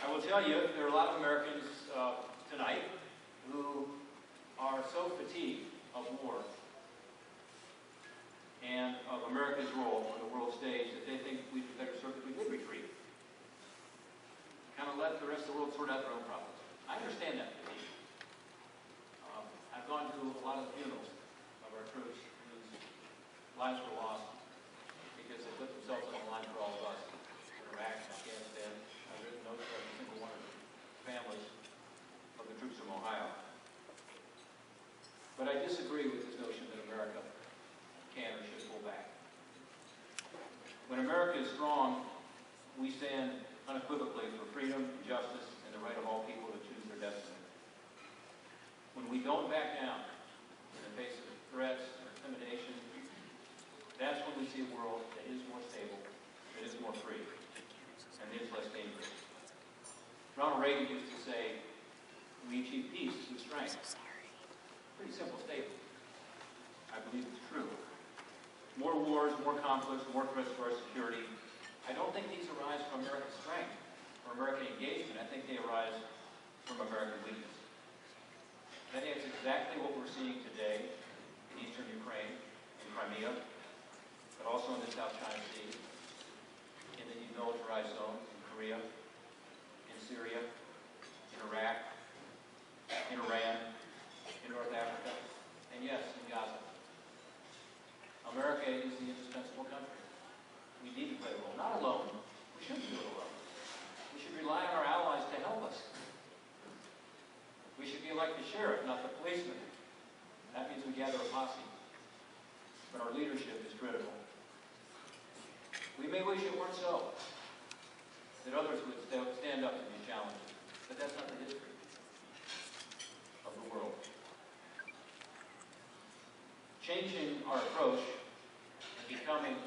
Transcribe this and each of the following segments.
I will tell you, there are a lot of Americans tonight who are so fatigued of war and of America's role on the world stage that they think we'd be better served if we did retreat. Kind of let the rest of the world sort out their own problems. I understand that fatigue. I've gone to a lot of funerals of our troops whose lives were lost because they put themselves on the line for all of us in Iraq and Afghanistan. I've written notes for every single one of the families of the troops from Ohio. But I disagree with this notion that America can or should pull back. When America is strong, we stand unequivocally for freedom, justice, and the right of all people to choose their destiny. When we don't back down in the face of threats or intimidation, that's when we see a world that is more stable, that is more free, and is less dangerous. Ronald Reagan used to say, we achieve peace with strength. Pretty simple statement. I believe it's true. More wars, more conflicts, more threats to our security. I don't think these arise from American strength or American engagement. I think they arise from American weakness. I think it's exactly what we're seeing today in eastern Ukraine, in Crimea, but also in the South China Sea, in the demilitarized zones in Korea, in Syria, in Iraq, in Iran, in North Africa, and yes, in Gaza. America is the indispensable country. We need to play a role, not alone. We shouldn't do it alone. We should rely on our allies to help us. We should be like the sheriff, not the policeman. That means we gather a posse. But our leadership is critical. We may wish it weren't so, that others would stand up to these challenges, but that's not the history of the world. Changing our approach and becoming,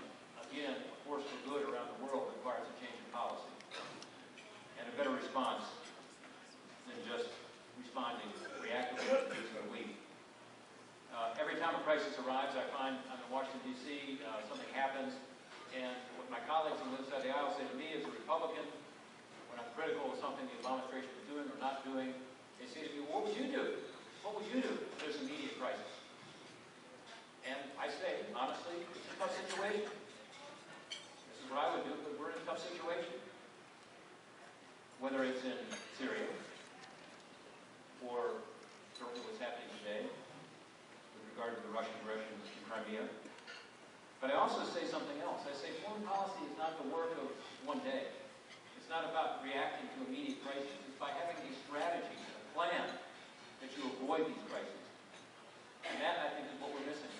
again, a force for good around the world requires a change in policy and a better response than just responding reactively to the weak. Every time a crisis arrives, I find I'm in Washington, D.C., something happens, and what my colleagues on the other side of the aisle say to me as a Republican, when I'm critical of something the Obama administration is doing or not doing, they say to me, well, what would you do? What would you do if there's an immediate crisis? And I say, honestly, it's a tough situation. This is what I would do, but we're in a tough situation. Whether it's in Syria, or certainly what's happening today with regard to the Russian aggression in Crimea. But I also say something else. I say foreign policy is not the work of one day. It's not about reacting to immediate crises. It's by having a strategy, a plan, that you avoid these crises. And that, I think, is what we're missing.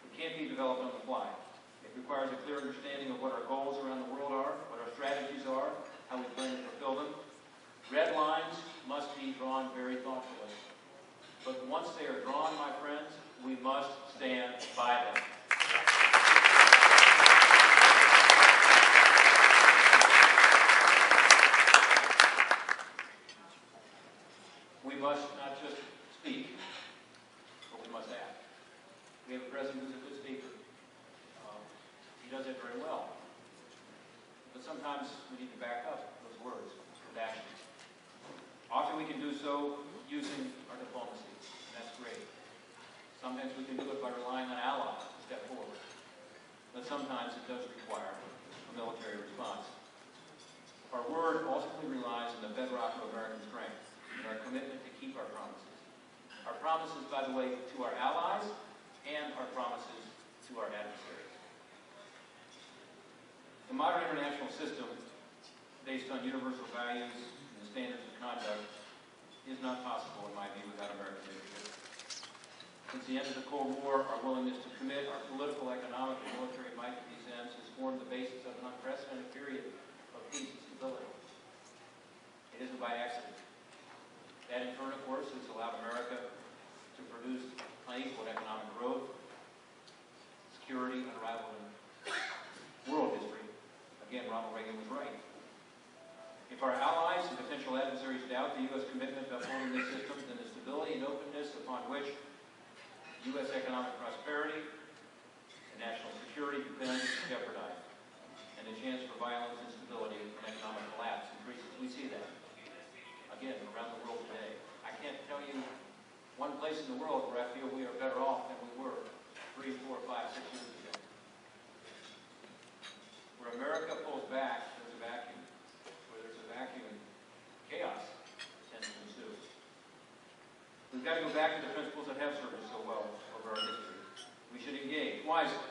It can't be developed on the fly. It requires a clear understanding of what our goals around the world are, what our strategies are, how we plan to fulfill them. Red lines must be drawn very thoughtfully. But once they are drawn, my friends, we must stand by them. We must not just speak, but we must act. We have a president who's a good speaker. He does it very well. But sometimes we need to back up those words with action. Often we can do so using our diplomacy, and that's great. Sometimes we can do it by relying on allies to step forward. But sometimes it does require a military response. Our word ultimately relies on the bedrock of American strength and our commitment to keep our promises. Our promises, by the way, to our allies and our promises to our adversaries. The modern international system, based on universal values and the standards of conduct, is not possible, in my view, without American leadership. Since the end of the Cold War, our willingness to commit our political, economic, and military might to these ends has formed the basis of an unprecedented period of peace and stability. It isn't by accident. That, in turn, of course, has allowed America to produce unequaled economic growth, security, unrivaled in world history. Again, Ronald Reagan was right. If our allies and potential adversaries doubt the U.S. commitment to upholding this system, then the stability and openness upon which U.S. economic prosperity and national security depend is jeopardized, and the chance for violence, instability, and economic collapse can't tell you one place in the world where I feel we are better off than we were 3, 4, 5, 6 years ago. Where America pulls back, there's a vacuum. Where there's a vacuum, chaos tends to ensue. We've got to go back to the principles that have served us so well over our history. We should engage wisely.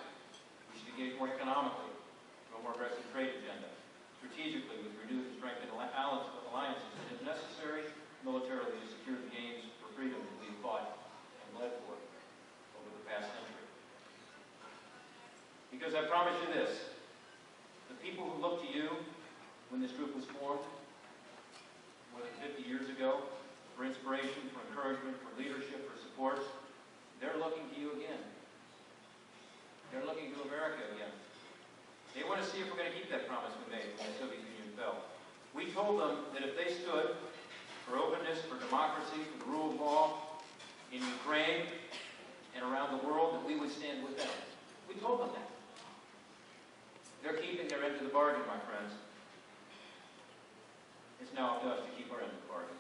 We should engage more economically, through a more aggressive trade agenda, strategically with renewed and strengthened alliances, and if necessary, militarily to secure the gains for freedom that we've fought and bled for over the past century. Because I promise you this, the people who looked to you when this group was formed more than 50 years ago for inspiration, for encouragement, for leadership, for support, they're looking to you again. They're looking to America again. They want to see if we're going to keep that promise we made when the Soviet Union fell. We told them that if they stood for openness, for democracy, for the rule of law in Ukraine and around the world, that we would stand with them. We told them that. They're keeping their end of the bargain, my friends. It's now up to us to keep our end of the bargain.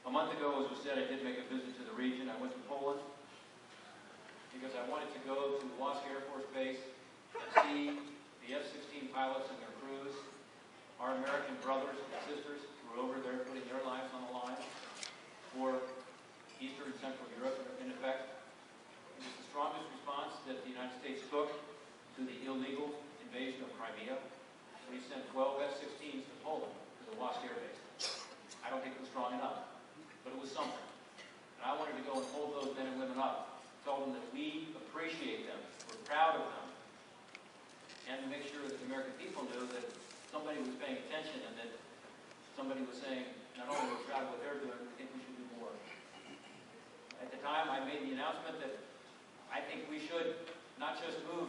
A month ago, as was said, I did make a visit to the region. I went to Poland because I wanted to go to Łask Air Force Base and see the F-16 pilots and their crews, our American brothers and sisters who are over there putting their lives on the line for Eastern and Central Europe. In effect, it was the strongest response that the United States took to the illegal invasion of Crimea. We sent 12 F-16s to Poland, to the Łask Air Base. I don't think it was strong enough, but it was something. And I wanted to go and hold those men and women up, tell them that we appreciate them, we're proud of them, and to make sure that the American people knew that somebody was paying attention and that somebody was saying, not only are we proud of what they're doing, we think we should do more. At the time, I made the announcement that I think we should not just move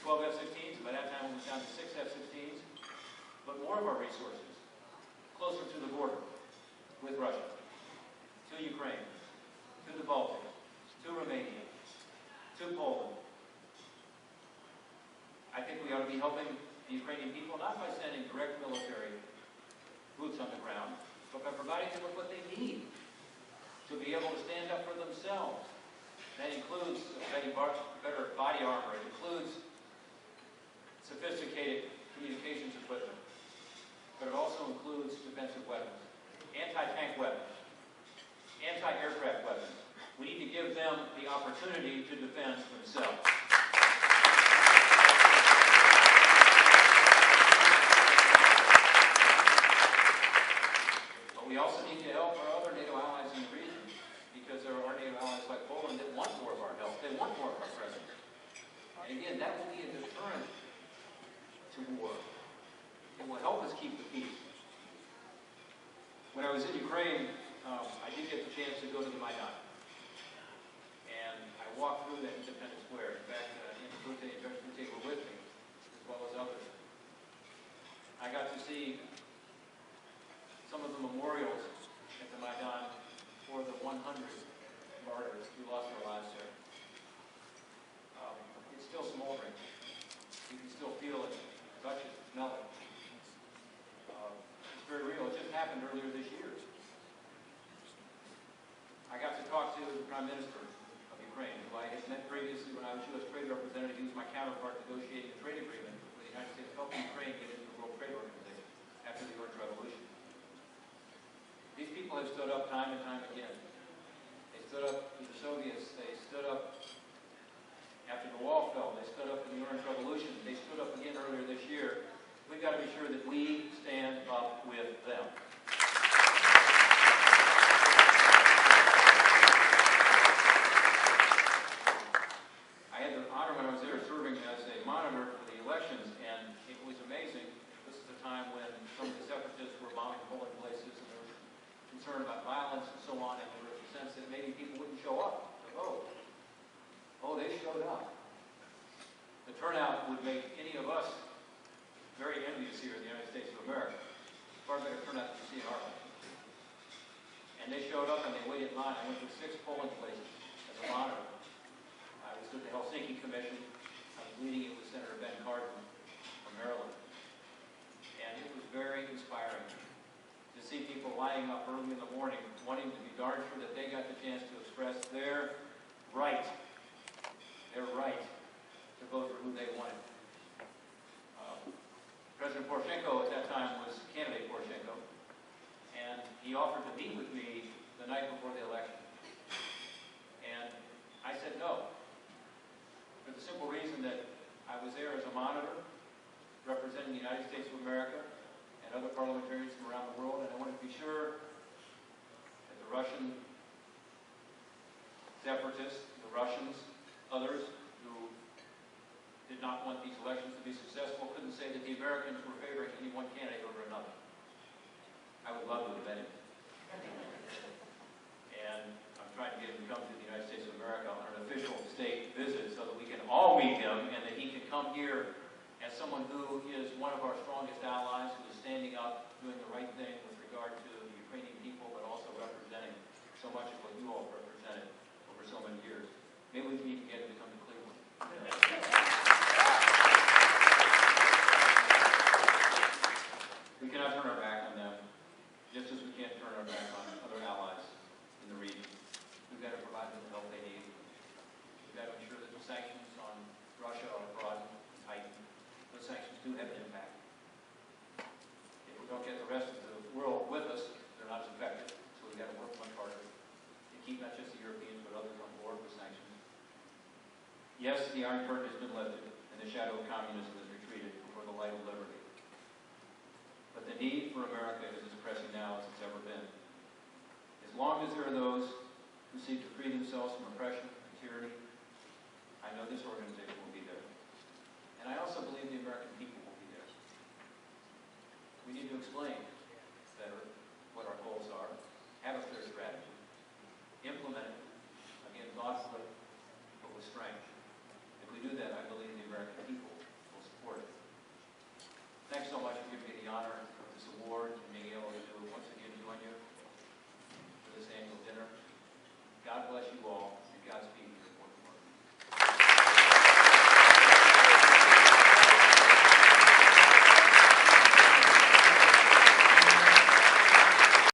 12 F-16s, by that time it was down to 6 F-16s, but more of our resources closer to the border with Russia, to Ukraine, to the Baltics, to Romania, to Poland. I think we ought to be helping the Ukrainian people not by sending direct military boots on the ground, but by providing them with what they need to be able to stand up for themselves. That includes better body armor. It includes sophisticated communications equipment. But it also includes defensive weapons, anti-tank weapons, anti-aircraft weapons. We need to give them the opportunity to defend themselves. But we also need to help our other NATO allies in the region, because there are NATO allies like Poland that want more of our help. They want more of our presence. And again, that will be a deterrent to war. It will help us keep the peace. When I was in Ukraine, I did get the chance to go to the Maidan. And I walked through that Independence Square. In fact, Andrew Bute and Judge Bute were with me, as well as others. I got to see some of the memorials at the Maidan for the 100 martyrs who lost their lives there. It's still smoldering. You can still feel it, touch it, smell it. It's very real. It just happened earlier this year. I got to talk to the Prime Minister of Ukraine, who I had met previously when I was U.S. Trade Representative. He was my counterpart negotiating a trade agreement with the United States, helping Ukraine get into the World Trade Organization after the Orange Revolution. These people have stood up time and time again. They stood up to the Soviets. They stood up after the wall fell. They stood up in the Orange Revolution. They stood up again earlier this year. We've got to be sure that we stand up with them. I had the honor when I was there serving as a monitor for the elections, and it was amazing. This is a time when some of the separatists were bombing polling places, and there was concern about violence and so on, and there was a sense that maybe people wouldn't show up to vote. Oh, they showed up. The turnout would make any of us very envious here in the United States of America. Far better turnout than you see in our country. And they showed up and they waited in line. I went to 6 polling places as a monitor. I was with the Helsinki Commission. I was leading it with Senator Ben Cardin from Maryland. And it was very inspiring to see people lining up early in the morning, wanting to be darn sure that they got the chance to express their right to vote for who they wanted. President Poroshenko at that time was candidate Poroshenko, and he offered to meet with me the night before the election. And I said no, for the simple reason that I was there as a monitor, representing the United States of America and other parliamentarians from around the world, and I wanted to be sure that the Russian separatists, the Russians, others who did not want these elections to be successful couldn't say that the Americans were favoring any one candidate over another. I would love to have met him. And I'm trying to get him to come to the United States of America on an official state visit so that we can all meet him and that he can come here as someone who is one of our strongest allies, who is standing up, doing the right thing with regard to the Ukrainian people, but also representing so much of what you all represented over so many years. Maybe we can even get him to come to Cleveland. We cannot turn our back on them, just as we can't turn our back on other allies in the region. We've got to provide them the help they need. We've got to ensure that the sanctions on Russia are broadened and tightened. Those sanctions do have an impact. If we don't get the rest of the world with us, they're not as effective. So we've got to work much harder to keep not just the Europeans, but others on board with sanctions. Yes, the Iron Curtain has been lifted, and the shadow of communism has retreated before the light of liberty. But the need for America is as pressing now as it's ever been. As long as there are those who seek to free themselves from oppression and tyranny, I know this organization will be there. And I also believe the American people will be there. We need to explain better what our goals are, have a clear strategy, implement it, again, thoughtfully, but with strength. If we do that, I believe the American people will support it. Thanks so much for giving me the honor of this award and being able to once again join you for this annual dinner. God bless you all, and Godspeed.